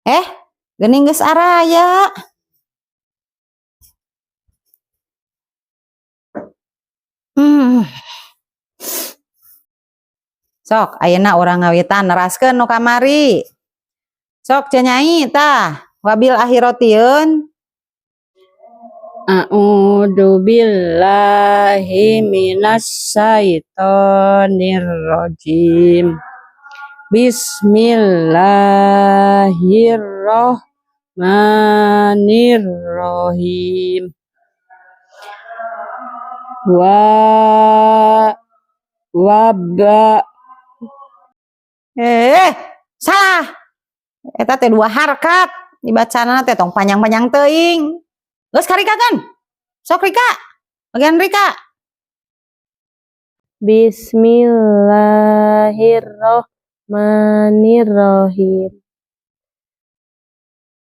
Eh, geuning geus araya. Sok, ayeuna urang ngawitan neraskeun nu kamari. Sok cenai tah, wabil akhirotieun. A'udzu billahi minas syaitonir rajim. Bismillahirrahmanirrahim. Salah. Eta teh 2 harkat. Dibacana teh tong panjang-panjang teuing. Geus karikakeun. Sok Rika. Bagian Rika. Bismillahirrahmanirrahim.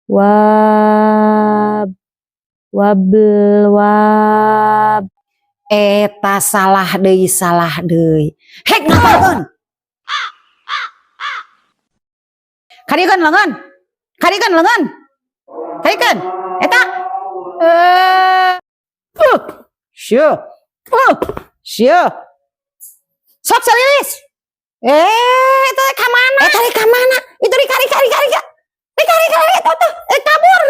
Wab. Eta salah deui. Hek ngapalkeun. Karikeun leungeun. Karikeun. Eta. Syeuh. Sok salilis. Eta ka mana? Eta ka mana? Itu Rika. Rika. Kabur.